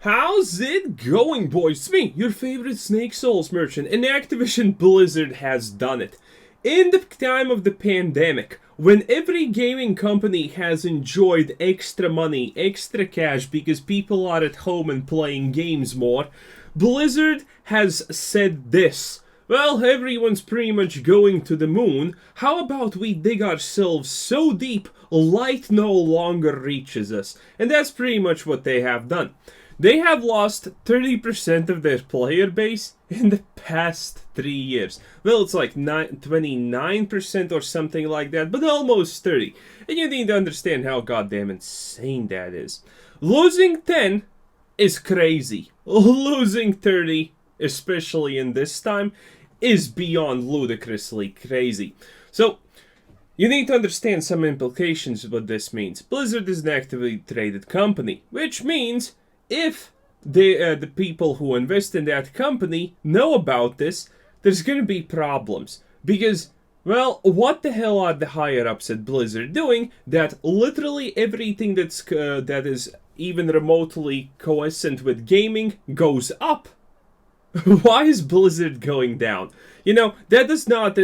How's it going, boys? It's me, your favorite Snake Souls merchant, and Activision Blizzard has done it. In the time of the pandemic, when every gaming company has enjoyed extra money, extra cash because people are at home and playing games more, Blizzard has said this. Well, everyone's pretty much going to the moon. How about we dig ourselves so deep, light no longer reaches us? And that's pretty much what they have done. They have lost 30% of their player base in the past 3 years. Well, it's like 29% or something like that, but almost 30. And you need to understand how goddamn insane that is. Losing 10 is crazy. Losing 30, especially in this time, is beyond ludicrously crazy. So, you need to understand some implications of what this means. Blizzard is an actively traded company, which means if the people who invest in that company know about this, there's going to be problems. Because, well, what the hell are the higher-ups at Blizzard doing that literally everything that is even remotely coincident with gaming goes up? Why is Blizzard going down? You know, that does not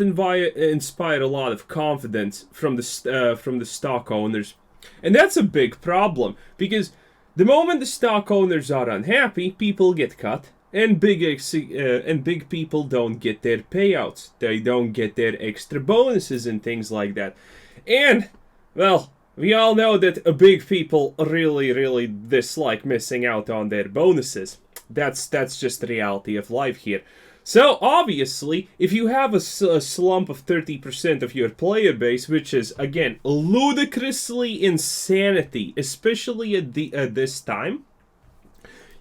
inspire a lot of confidence from the stock owners. And that's a big problem, because the moment the stock owners are unhappy, people get cut, and big people don't get their payouts. They don't get their extra bonuses and things like that. And, well, we all know that big people really, really dislike missing out on their bonuses. That's just the reality of life here. So, obviously, if you have a slump of 30% of your player base, which is, again, ludicrously insanity, especially at this time,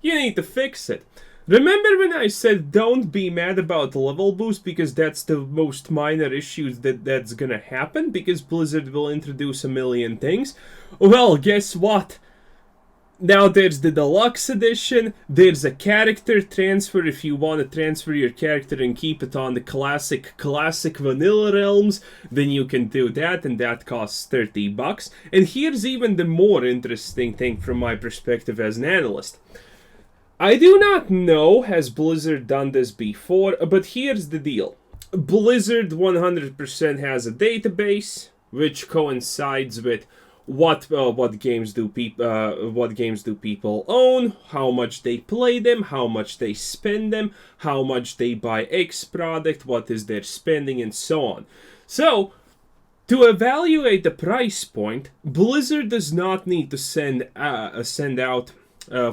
you need to fix it. Remember when I said don't be mad about the level boost because that's the most minor issue that's gonna happen because Blizzard will introduce a million things? Well, guess what? Now there's the deluxe edition, there's a character transfer if you want to transfer your character and keep it on the classic vanilla realms, then you can do that and that costs $30. And here's even the more interesting thing from my perspective as an analyst. I do not know has Blizzard done this before, but here's the deal. Blizzard 100% has a database which coincides with what games do people own, how much they play them, how much they spend them, how much they buy X product, what is their spending, and so on. So, to evaluate the price point, Blizzard does not need to send out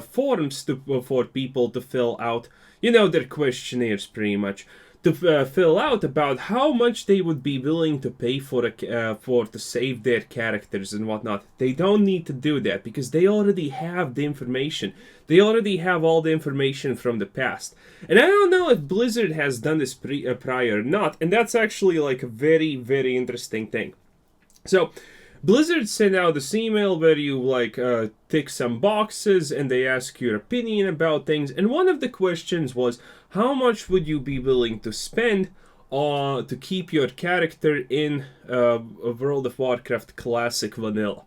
forms for people to fill out, their questionnaires pretty much, to fill out about how much they would be willing to pay for to save their characters and whatnot. They don't need to do that because they already have the information. They already have all the information from the past. And I don't know if Blizzard has done this prior or not, and that's actually like a very, very interesting thing. So, Blizzard sent out this email where you tick some boxes and they ask your opinion about things. And one of the questions was, how much would you be willing to spend to keep your character in World of Warcraft Classic Vanilla?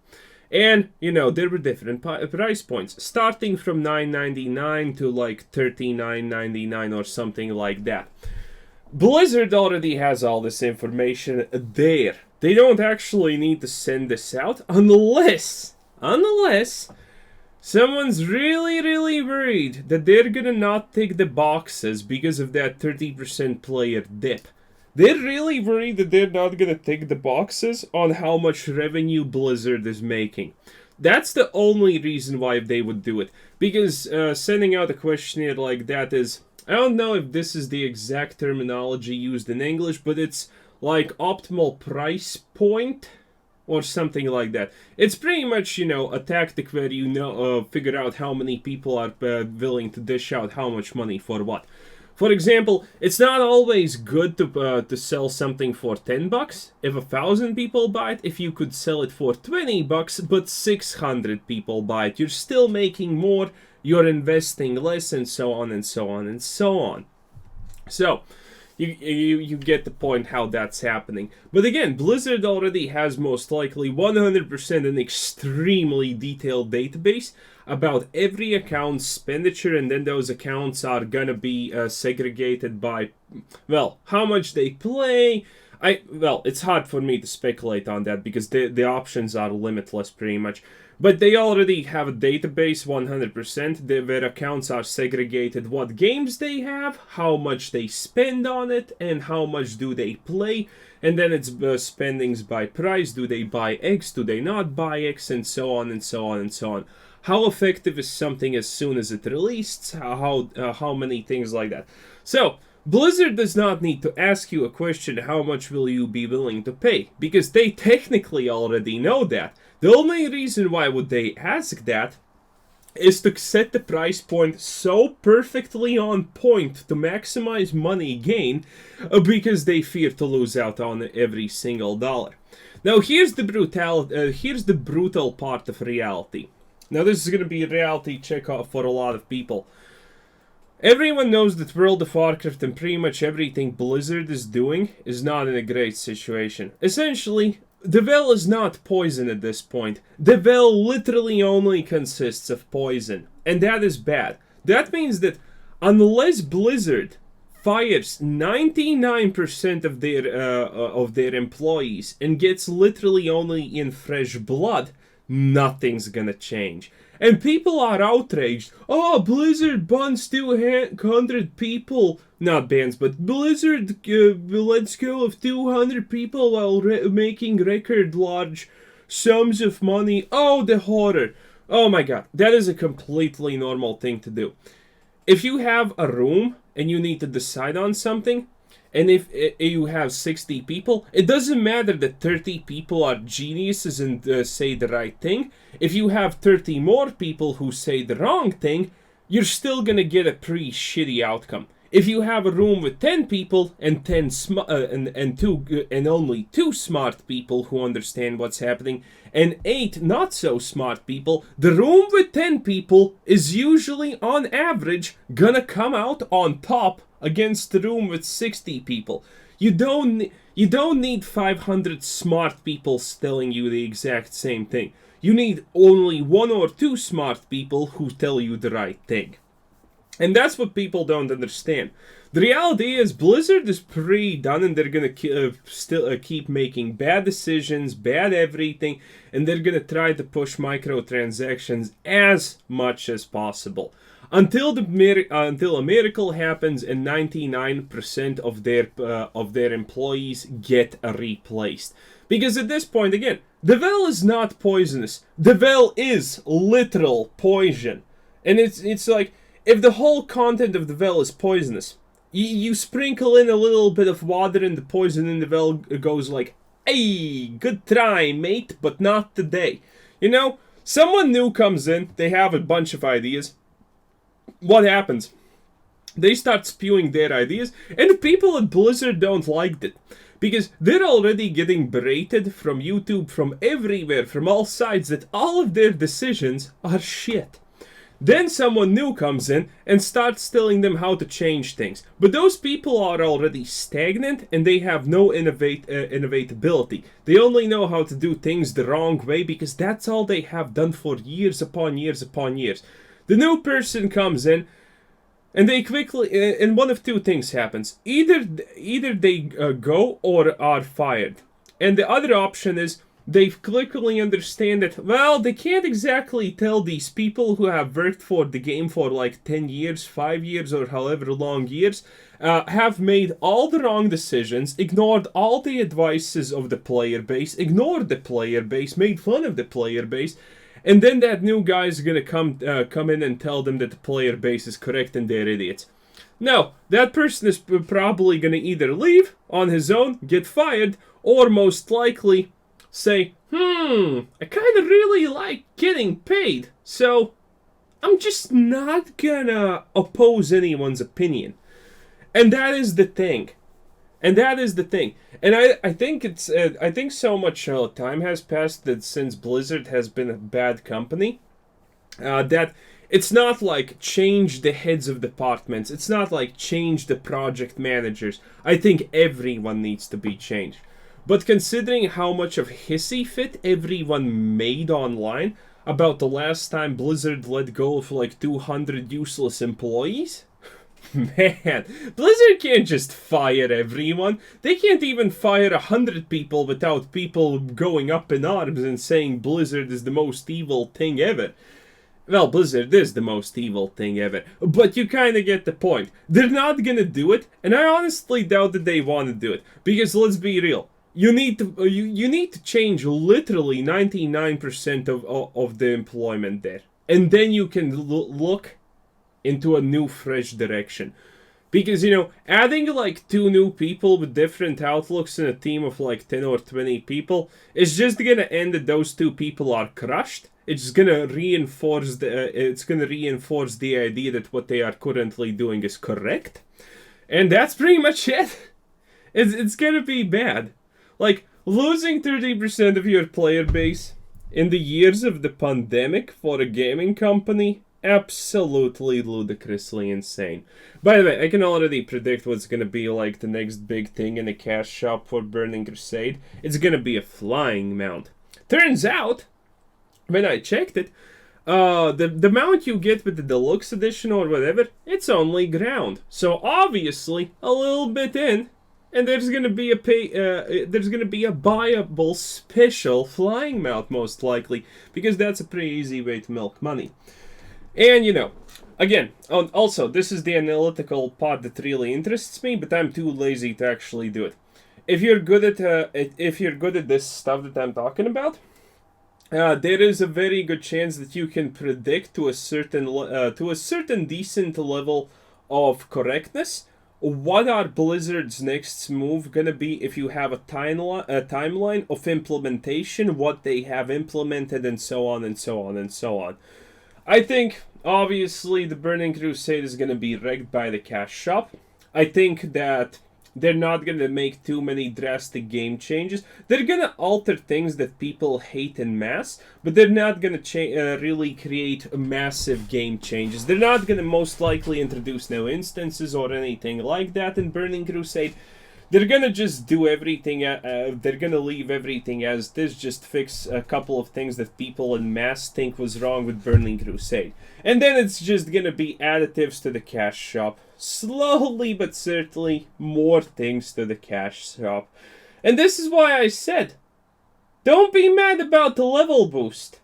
And, there were different price points, starting from $9.99 to like $39.99 or something like that. Blizzard already has all this information there. They don't actually need to send this out unless someone's really, really worried that they're gonna not tick the boxes because of that 30% player dip. They're really worried that they're not gonna tick the boxes on how much revenue Blizzard is making. That's the only reason why they would do it. Because sending out a questionnaire like that is, I don't know if this is the exact terminology used in English, but it's like optimal price point or something like that. It's pretty much, a tactic where figure out how many people are willing to dish out how much money for what. For example, it's not always good to sell something for $10 if 1,000 people buy it. If you could sell it for $20 but 600 people buy it, you're still making more, you're investing less, and so on and so on and so on. So, You get the point how that's happening. But again, Blizzard already has most likely 100% an extremely detailed database about every account's expenditure, and then those accounts are gonna be segregated by, well, how much they play. Well, it's hard for me to speculate on that because the options are limitless pretty much. But they already have a database 100%. Their accounts are segregated, what games they have, how much they spend on it, and how much do they play. And then it's spendings by price. Do they buy X? Do they not buy X? And so on and so on and so on. How effective is something as soon as it released? How many things like that. So Blizzard does not need to ask you a question, how much will you be willing to pay? Because they technically already know that. The only reason why would they ask that is to set the price point so perfectly on point to maximize money gain because they fear to lose out on every single dollar. Now here's the brutal part of reality. Now this is going to be a reality check for a lot of people. Everyone knows that World of Warcraft and pretty much everything Blizzard is doing is not in a great situation. Essentially, the well is not poison at this point. The well literally only consists of poison. And that is bad. That means that unless Blizzard fires 99% of their employees and gets literally only in fresh blood, nothing's gonna change. And people are outraged. Oh, Blizzard bans 200 people. Not bans, but Blizzard lets go of 200 people while making record large sums of money. Oh, the horror. Oh my god. That is a completely normal thing to do. If you have a room and you need to decide on something, and if you have 60 people, it doesn't matter that 30 people are geniuses and say the right thing. If you have 30 more people who say the wrong thing, you're still gonna get a pretty shitty outcome. If you have a room with 10 people and only 2 smart people who understand what's happening, and 8 not so smart people, the room with 10 people is usually on average gonna come out on top against the room with 60 people. You don't need 500 smart people telling you the exact same thing. You need only 1 or 2 smart people who tell you the right thing. And that's what people don't understand. The reality is Blizzard is pretty done, and they're gonna still keep making bad decisions, bad everything, and they're gonna try to push microtransactions as much as possible. Until a miracle happens and 99% of their employees get replaced. Because at this point, again, the well is not poisonous. The well is literal poison. And it's like, if the whole content of the well is poisonous, you sprinkle in a little bit of water and the poison in the well goes like, hey, good try, mate, but not today. You know, someone new comes in, they have a bunch of ideas. What happens? They start spewing their ideas, and the people at Blizzard don't like it. Because they're already getting berated from YouTube, from everywhere, from all sides, that all of their decisions are shit. Then someone new comes in and starts telling them how to change things. But those people are already stagnant and they have no innovability. They only know how to do things the wrong way because that's all they have done for years upon years upon years. The new person comes in and they quickly, and one of two things happens. Either they go or are fired. And the other option is they quickly understand that, well, they can't exactly tell these people who have worked for the game for like 10 years, 5 years, or however long years, have made all the wrong decisions, ignored all the advices of the player base, ignored the player base, made fun of the player base, and then that new guy is gonna come in and tell them that the player base is correct and they're idiots. No, that person is probably gonna either leave on his own, get fired, or most likely say, I kind of really like getting paid, so I'm just not gonna oppose anyone's opinion. And that is the thing. And I think I think so much time has passed that since Blizzard has been a bad company, that It's not like change the heads of departments. It's not like change the project managers. I think everyone needs to be changed. But considering how much of hissy fit everyone made online about the last time Blizzard let go of like 200 useless employees, man, Blizzard can't just fire everyone. They can't even fire 100 people without people going up in arms and saying Blizzard is the most evil thing ever. Well, Blizzard is the most evil thing ever, but you kind of get the point. They're not gonna do it, and I honestly doubt that they want to do it, because let's be real. You need to change literally 99% of the employment there, and then you can look into a new, fresh direction. Because, adding like 2 new people with different outlooks in a team of like 10 or 20 people is just gonna end that those 2 people are crushed. It's gonna reinforce the idea that what they are currently doing is correct. And that's pretty much it. It's gonna be bad. Like, losing 30% of your player base in the years of the pandemic for a gaming company, absolutely ludicrously insane. By the way, I can already predict what's gonna be like the next big thing in the cash shop for Burning Crusade. It's gonna be a flying mount. Turns out, when I checked it, the mount you get with the deluxe edition or whatever, it's only ground. So obviously, a little bit in, and there's gonna be a buyable special flying mount most likely, because that's a pretty easy way to milk money. And again, also this is the analytical part that really interests me, but I'm too lazy to actually do it. If you're good at this stuff that I'm talking about, there is a very good chance that you can predict to a certain decent level of correctness what are Blizzard's next move gonna be if you have a timeline of implementation, what they have implemented, and so on and so on and so on. I think obviously the Burning Crusade is gonna be wrecked by the cash shop. I think that they're not going to make too many drastic game changes. They're going to alter things that people hate en masse, but they're not going to really create massive game changes. They're not going to most likely introduce new instances or anything like that in Burning Crusade. They're going to just do everything, they're going to leave everything as this, just fix a couple of things that people en masse think was wrong with Burning Crusade. And then it's just going to be additives to the cash shop. Slowly but certainly, more things to the cash shop. And this is why I said, don't be mad about the level boost.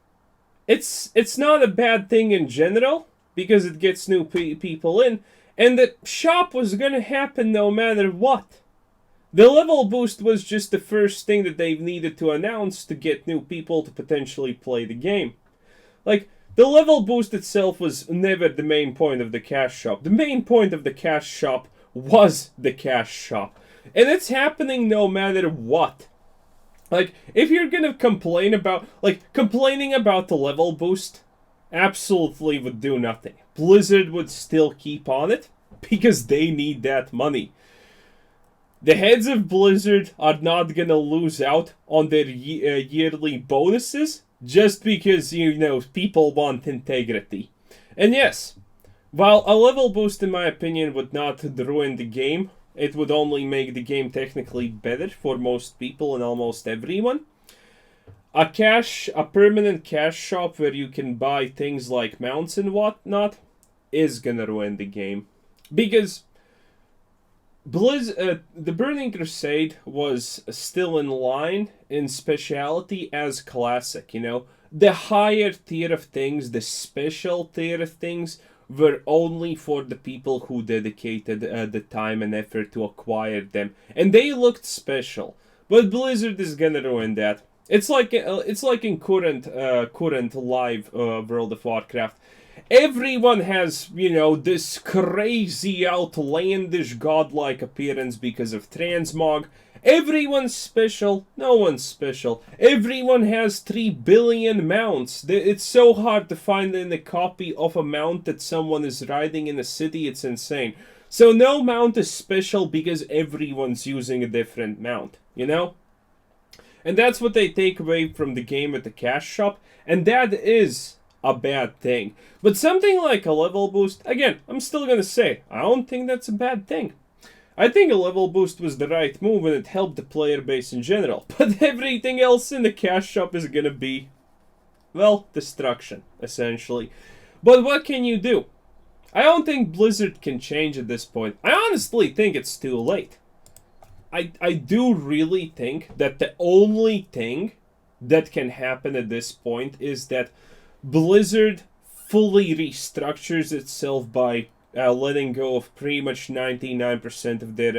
It's not a bad thing in general, because it gets new people in, and the shop was going to happen no matter what. The level boost was just the first thing that they needed to announce to get new people to potentially play the game. Like, the level boost itself was never the main point of the cash shop. The main point of the cash shop was the cash shop. And it's happening no matter what. Like, if you're gonna complain about, complaining about the level boost absolutely would do nothing. Blizzard would still keep on it because they need that money. The heads of Blizzard are not gonna lose out on their yearly bonuses just because, people want integrity. And yes, while a level boost, in my opinion, would not ruin the game, it would only make the game technically better for most people and almost everyone. A permanent cash shop where you can buy things like mounts and whatnot is gonna ruin the game. Because the Burning Crusade was still in line in speciality as classic, The higher tier of things, the special tier of things, were only for the people who dedicated the time and effort to acquire them. And they looked special. But Blizzard is gonna ruin that. It's like in current live World of Warcraft. Everyone has, this crazy, outlandish, godlike appearance because of transmog. Everyone's special. No one's special. Everyone has 3 billion mounts. It's so hard to find a copy of a mount that someone is riding in a city. It's insane. So no mount is special because everyone's using a different mount, And that's what they take away from the game at the cash shop. And that is a bad thing. But something like a level boost, again, I'm still gonna say, I don't think that's a bad thing. I think a level boost was the right move and it helped the player base in general. But everything else in the cash shop is gonna be, well, destruction, essentially. But what can you do? I don't think Blizzard can change at this point. I honestly think it's too late. I do really think that the only thing that can happen at this point is that Blizzard fully restructures itself by letting go of pretty much 99% of their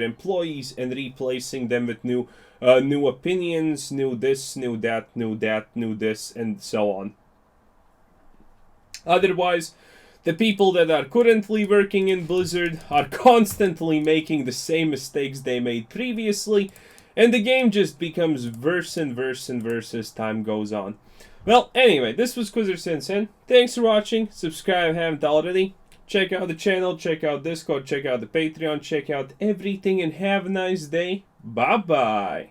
employees and replacing them with new opinions, new this, new that, new that, new this, and so on. Otherwise, the people that are currently working in Blizzard are constantly making the same mistakes they made previously, and the game just becomes worse and worse and worse as time goes on. Well, anyway, this was Quizzer Thanks for watching. Subscribe if you haven't already. Check out the channel, check out Discord, check out the Patreon, check out everything, and have a nice day. Bye-bye.